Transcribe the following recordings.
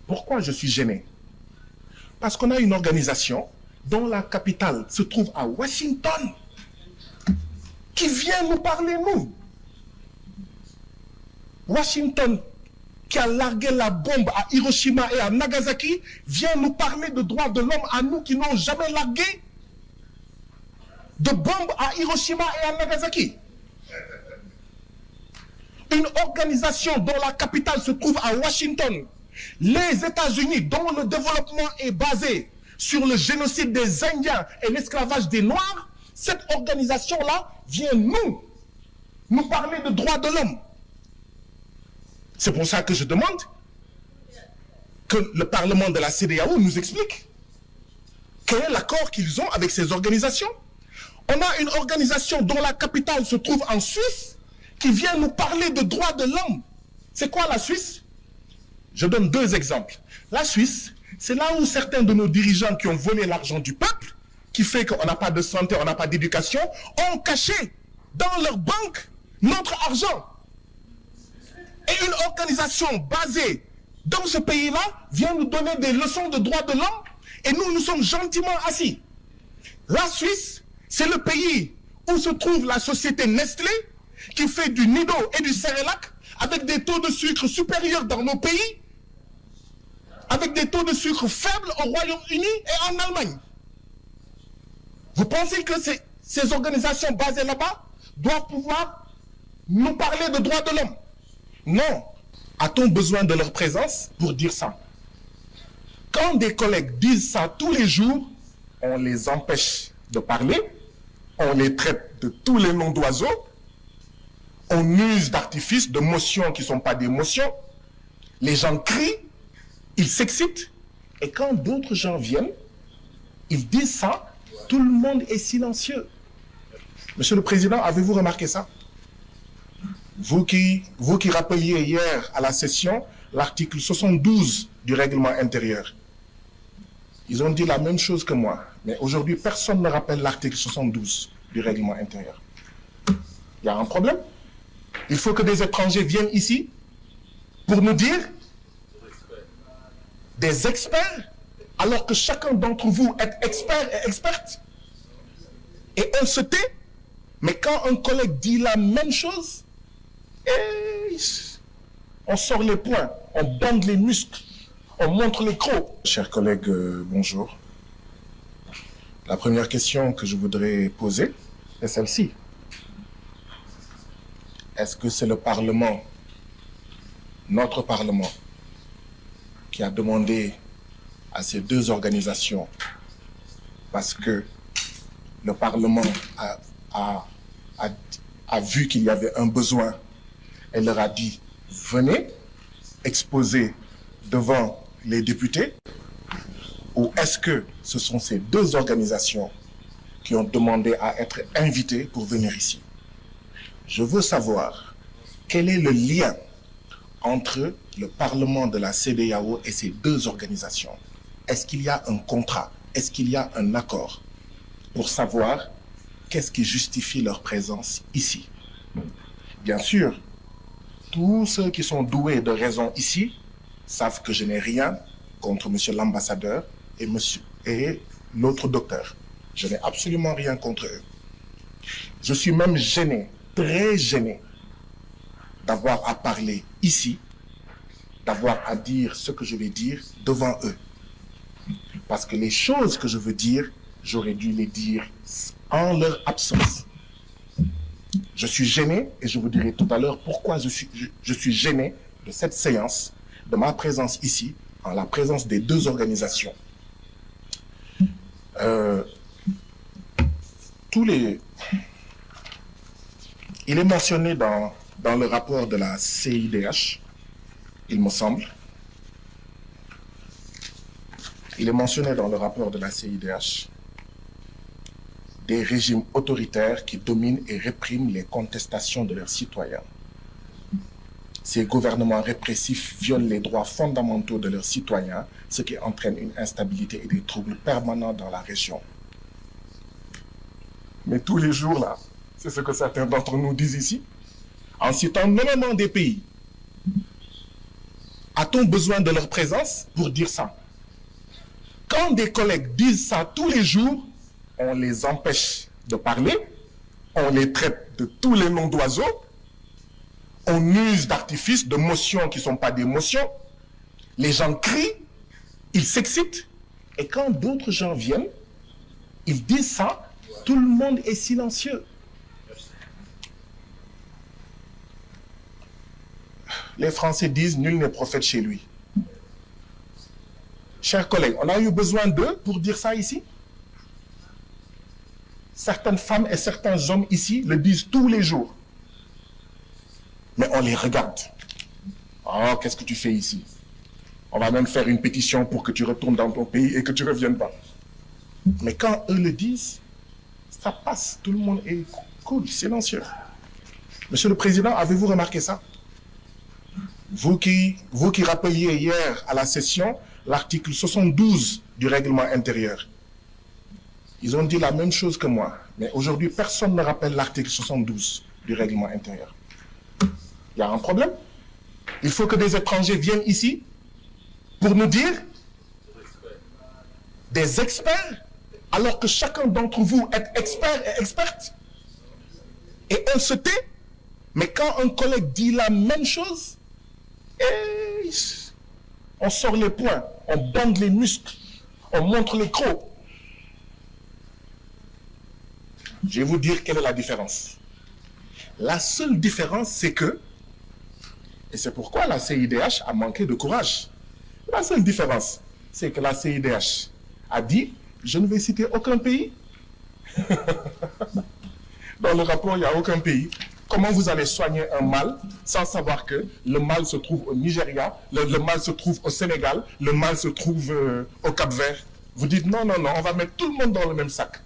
Pourquoi je suis gêné? Parce qu'on a une organisation dont la capitale se trouve à Washington, qui vient nous parler, nous. Washington, qui a largué la bombe à Hiroshima et à Nagasaki, vient nous parler de droits de l'homme à nous qui n'ont jamais largué de bombes à Hiroshima et à Nagasaki. Une organisation dont la capitale se trouve à Washington, les États-Unis, dont le développement est basé sur le génocide des Indiens et l'esclavage des Noirs, cette organisation-là vient nous parler de droits de l'homme. C'est pour ça que je demande que le Parlement de la CEDEAO nous explique quel est l'accord qu'ils ont avec ces organisations. On a une organisation dont la capitale se trouve en Suisse qui vient nous parler de droits de l'homme. C'est quoi la Suisse? Je donne deux exemples. La Suisse, c'est là où certains de nos dirigeants qui ont volé l'argent du peuple, qui fait qu'on n'a pas de santé, on n'a pas d'éducation, ont caché dans leur banque notre argent. Et une organisation basée dans ce pays-là vient nous donner des leçons de droits de l'homme et nous sommes gentiment assis. La Suisse, c'est le pays où se trouve la société Nestlé qui fait du Nido et du Cerelac avec des taux de sucre supérieurs dans nos pays, avec des taux de sucre faibles au Royaume-Uni et en Allemagne. Vous pensez que ces organisations basées là-bas doivent pouvoir nous parler de droits de l'homme? Non. A-t-on besoin de leur présence pour dire ça? Quand des collègues disent ça tous les jours, on les empêche de parler, on les traite de tous les noms d'oiseaux, on use d'artifices, de motions qui ne sont pas des motions, les gens crient, ils s'excitent, et quand d'autres gens viennent, ils disent ça, tout le monde est silencieux. Monsieur le Président, avez-vous remarqué ça? Vous qui rappeliez hier à la session l'article 72 du règlement intérieur. Ils ont dit la même chose que moi. Mais aujourd'hui, personne ne rappelle l'article 72 du règlement intérieur. Il y a un problème. Il faut que des étrangers viennent ici pour nous dire des experts, alors que chacun d'entre vous est expert et experte. Et on se tait. Mais quand un collègue dit la même chose, on sort les poings, on bande les muscles, on montre les crocs. Chers collègues, bonjour. La première question que je voudrais poser est celle-ci. Est-ce que c'est le Parlement, notre Parlement, qui a demandé à ces deux organisations, parce que le Parlement a vu qu'il y avait un besoin, elle leur a dit, venez exposer devant les députés, ou est-ce que ce sont ces deux organisations qui ont demandé à être invitées pour venir ici? Je veux savoir quel est le lien entre le Parlement de la CEDEAO et ces deux organisations. Est-ce qu'il y a un contrat? Est-ce qu'il y a un accord pour savoir qu'est-ce qui justifie leur présence ici? Bien sûr, tous ceux qui sont doués de raison ici savent que je n'ai rien contre monsieur l'ambassadeur et l'autre docteur. Je n'ai absolument rien contre eux. Je suis même gêné, très gêné, d'avoir à parler ici, d'avoir à dire ce que je vais dire devant eux. Parce que les choses que je veux dire, j'aurais dû les dire en leur absence. Je suis gêné, et je vous dirai tout à l'heure pourquoi je suis gêné de cette séance, de ma présence ici, en la présence des deux organisations. Il est mentionné dans le rapport de la CIDH, il me semble. Il est mentionné dans le rapport de la CIDH des régimes autoritaires qui dominent et répriment les contestations de leurs citoyens. Ces gouvernements répressifs violent les droits fondamentaux de leurs citoyens, ce qui entraîne une instabilité et des troubles permanents dans la région. Mais tous les jours, là, c'est ce que certains d'entre nous disent ici, en citant nommément des pays. A-t-on besoin de leur présence pour dire ça? Quand des collègues disent ça tous les jours, on les empêche de parler, on les traite de tous les noms d'oiseaux, on use d'artifices, de motions qui ne sont pas des motions, les gens crient, ils s'excitent, et quand d'autres gens viennent, ils disent ça, tout le monde est silencieux. Les Français disent « nul n'est prophète chez lui ». Chers collègues, on a eu besoin d'eux pour dire ça ici. Certaines femmes et certains hommes ici le disent tous les jours. Mais on les regarde. Oh, qu'est-ce que tu fais ici? On va même faire une pétition pour que tu retournes dans ton pays et que tu ne reviennes pas. Mais quand eux le disent, ça passe. Tout le monde est cool, silencieux. Monsieur le Président, avez-vous remarqué ça? Vous qui rappeliez hier à la session l'article 72 du règlement intérieur. Ils ont dit la même chose que moi. Mais aujourd'hui, personne ne rappelle l'article 72 du règlement intérieur. Il y a un problème. Il faut que des étrangers viennent ici pour nous dire des experts, alors que chacun d'entre vous est expert et experte. Et on se tait. Mais quand un collègue dit la même chose, on sort les poings, on bande les muscles, on montre les crocs. Je vais vous dire quelle est la différence. La seule différence, c'est que, et c'est pourquoi la CIDH a manqué de courage. La seule différence, c'est que la CIDH a dit, je ne vais citer aucun pays. Dans le rapport, il n'y a aucun pays. Comment vous allez soigner un mal sans savoir que le mal se trouve au Nigeria, le mal se trouve au Sénégal, le mal se trouve au Cap-Vert? Vous dites non, non, non, on va mettre tout le monde dans le même sac.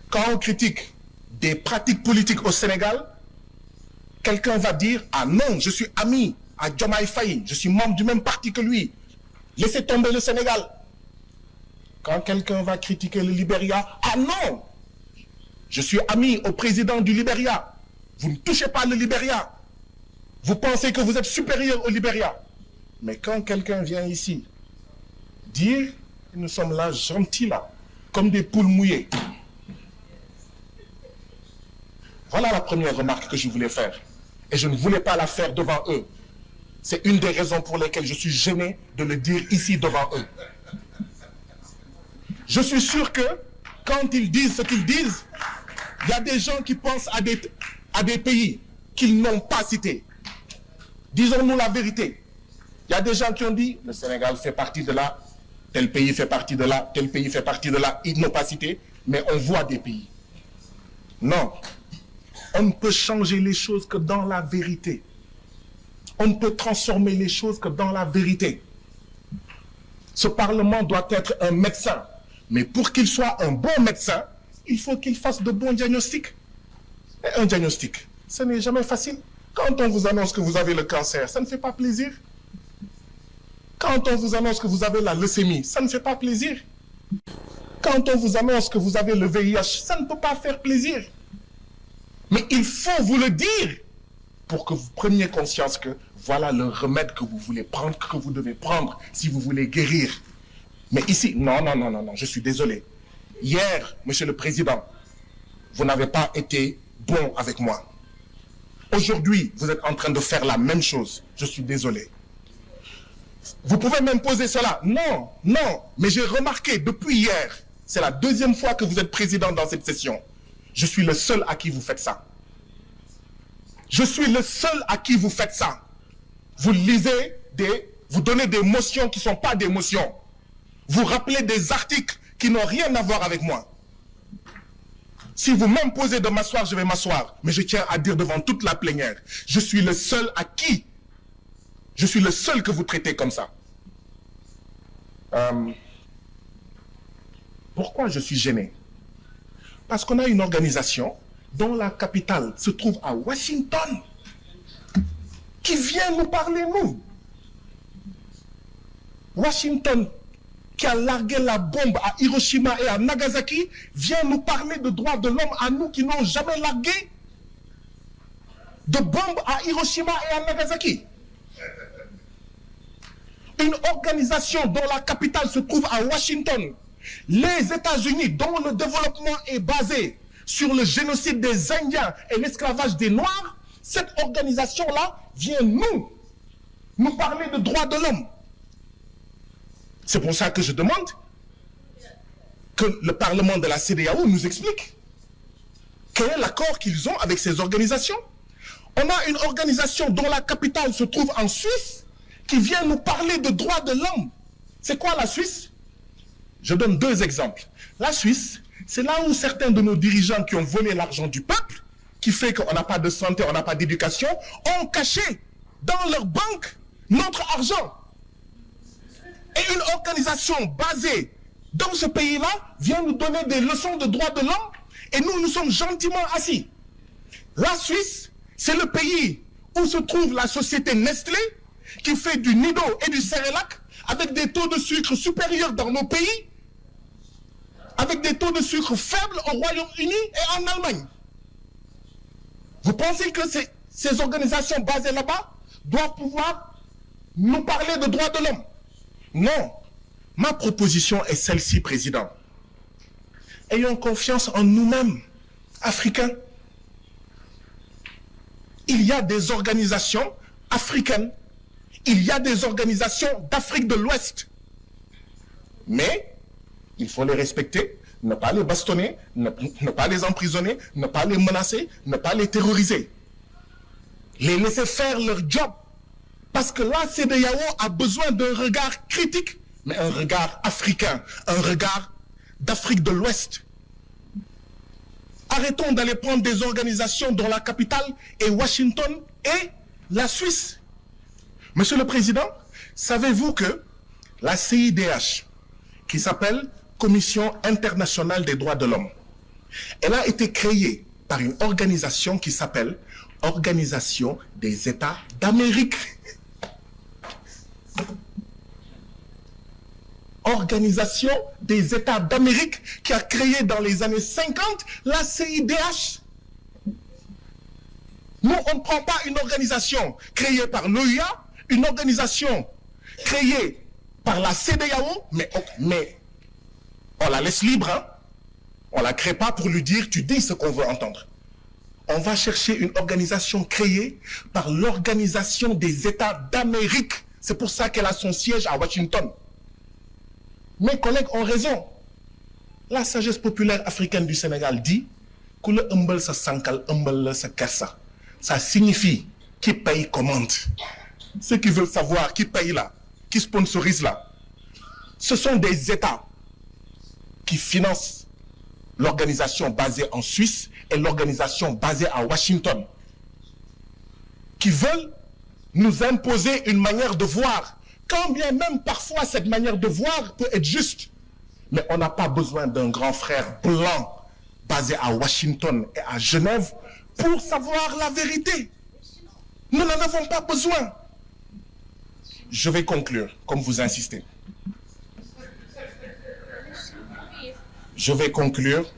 Quand on critique des pratiques politiques au Sénégal, quelqu'un va dire « Ah non, je suis ami à Diomaye Faye, je suis membre du même parti que lui. Laissez tomber le Sénégal. » Quand quelqu'un va critiquer le Libéria, « Ah non, je suis ami au président du Libéria. Vous ne touchez pas le Libéria. Vous pensez que vous êtes supérieur au Libéria. » Mais quand quelqu'un vient ici dire « Nous sommes là, gentils là, comme des poules mouillées. » Voilà la première remarque que je voulais faire. Et je ne voulais pas la faire devant eux. C'est une des raisons pour lesquelles je suis gêné de le dire ici devant eux. Je suis sûr que quand ils disent ce qu'ils disent, il y a des gens qui pensent à des pays qu'ils n'ont pas cités. Disons-nous la vérité. Il y a des gens qui ont dit, le Sénégal fait partie de là, tel pays fait partie de là, tel pays fait partie de là. Ils n'ont pas cité, mais on voit des pays. Non. On ne peut changer les choses que dans la vérité. On ne peut transformer les choses que dans la vérité. Ce Parlement doit être un médecin. Mais pour qu'il soit un bon médecin, il faut qu'il fasse de bons diagnostics. Et un diagnostic, ce n'est jamais facile. Quand on vous annonce que vous avez le cancer, ça ne fait pas plaisir. Quand on vous annonce que vous avez la leucémie, ça ne fait pas plaisir. Quand on vous annonce que vous avez le VIH, ça ne peut pas faire plaisir. Mais il faut vous le dire pour que vous preniez conscience que voilà le remède que vous voulez prendre, que vous devez prendre si vous voulez guérir. Mais ici, non, non, non, non, non, je suis désolé. Hier, Monsieur le Président, vous n'avez pas été bon avec moi. Aujourd'hui, vous êtes en train de faire la même chose. Je suis désolé. Vous pouvez m'imposer cela. Non, non, mais j'ai remarqué depuis hier, c'est la deuxième fois que vous êtes président dans cette session. Je suis le seul à qui vous faites ça. Je suis le seul à qui vous faites ça. Vous lisez vous donnez des motions qui ne sont pas des motions. Vous rappelez des articles qui n'ont rien à voir avec moi. Si vous m'imposez de m'asseoir, je vais m'asseoir. Mais je tiens à dire devant toute la plénière, je suis le seul à qui, je suis le seul que vous traitez comme ça. Pourquoi je suis gêné? Parce qu'on a une organisation dont la capitale se trouve à Washington, qui vient nous parler, nous. Washington, qui a largué la bombe à Hiroshima et à Nagasaki, vient nous parler de droits de l'homme à nous qui n'ont jamais largué. de bombes à Hiroshima et à Nagasaki. Une organisation dont la capitale se trouve à Washington, les États-Unis, dont le développement est basé sur le génocide des Indiens et l'esclavage des Noirs, cette organisation-là vient nous parler de droits de l'homme. C'est pour ça que je demande que le Parlement de la CEDEAO nous explique quel est l'accord qu'ils ont avec ces organisations. On a une organisation dont la capitale se trouve en Suisse qui vient nous parler de droits de l'homme. C'est quoi la Suisse? Je donne deux exemples. La Suisse, c'est là où certains de nos dirigeants qui ont volé l'argent du peuple, qui fait qu'on n'a pas de santé, on n'a pas d'éducation, ont caché dans leur banque notre argent. Et une organisation basée dans ce pays-là vient nous donner des leçons de droits de l'homme et nous sommes gentiment assis. La Suisse, c'est le pays où se trouve la société Nestlé qui fait du Nido et du Cerelac avec des taux de sucre supérieurs dans nos pays, avec des taux de sucre faibles au Royaume-Uni et en Allemagne. Vous pensez que ces organisations basées là-bas doivent pouvoir nous parler de droits de l'homme? Non. Ma proposition est celle-ci, Président. Ayons confiance en nous-mêmes, Africains. Il y a des organisations africaines. Il y a des organisations d'Afrique de l'Ouest. Mais il faut les respecter, ne pas les bastonner, ne pas les emprisonner, ne pas les menacer, ne pas les terroriser. Les laisser faire leur job. Parce que la CEDEAO a besoin d'un regard critique, mais un regard africain, un regard d'Afrique de l'Ouest. Arrêtons d'aller prendre des organisations dont la capitale est Washington et la Suisse. Monsieur le Président, savez-vous que la CIDH, qui s'appelle Commission internationale des droits de l'homme, elle a été créée par une organisation qui s'appelle Organisation des États d'Amérique. Organisation des États d'Amérique qui a créé dans les années 50 la CIDH. Nous, on ne prend pas une organisation créée par l'OIA, une organisation créée par la CEDEAO, mais on la laisse libre. Hein? On ne la crée pas pour lui dire, tu dis ce qu'on veut entendre. On va chercher une organisation créée par l'Organisation des États d'Amérique. C'est pour ça qu'elle a son siège à Washington. Mes collègues ont raison. La sagesse populaire africaine du Sénégal dit que le humble sa sankal, humble sa kassa. Ça signifie qui paye commande. Ceux qui veulent savoir qui paye là, qui sponsorise là, ce sont des États qui financent l'organisation basée en Suisse et l'organisation basée à Washington, qui veulent nous imposer une manière de voir, quand bien même parfois cette manière de voir peut être juste. Mais on n'a pas besoin d'un grand frère blanc basé à Washington et à Genève pour savoir la vérité. Nous n'en avons pas besoin. Je vais conclure, comme vous insistez. Je vais conclure,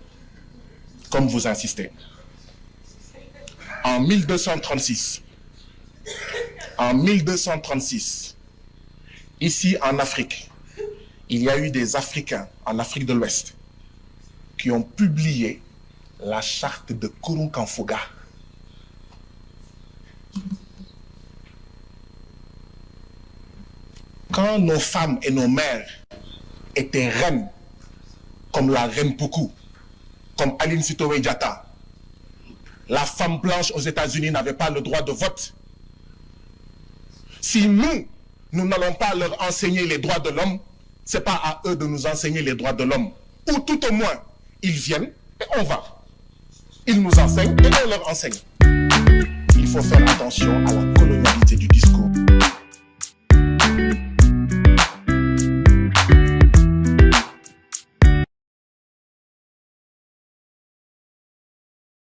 comme vous insistez. En 1236, ici en Afrique, il y a eu des Africains en Afrique de l'Ouest qui ont publié la charte de Kurunkanfoga. Quand nos femmes et nos mères étaient reines, comme la reine Poukou, comme Aline Sitoé Diatta, la femme blanche aux États-Unis n'avait pas le droit de vote. Si nous n'allons pas leur enseigner les droits de l'homme, ce n'est pas à eux de nous enseigner les droits de l'homme. Ou tout au moins, ils viennent et on va. Ils nous enseignent et on leur enseigne. Il faut faire attention à la colonialité du discours.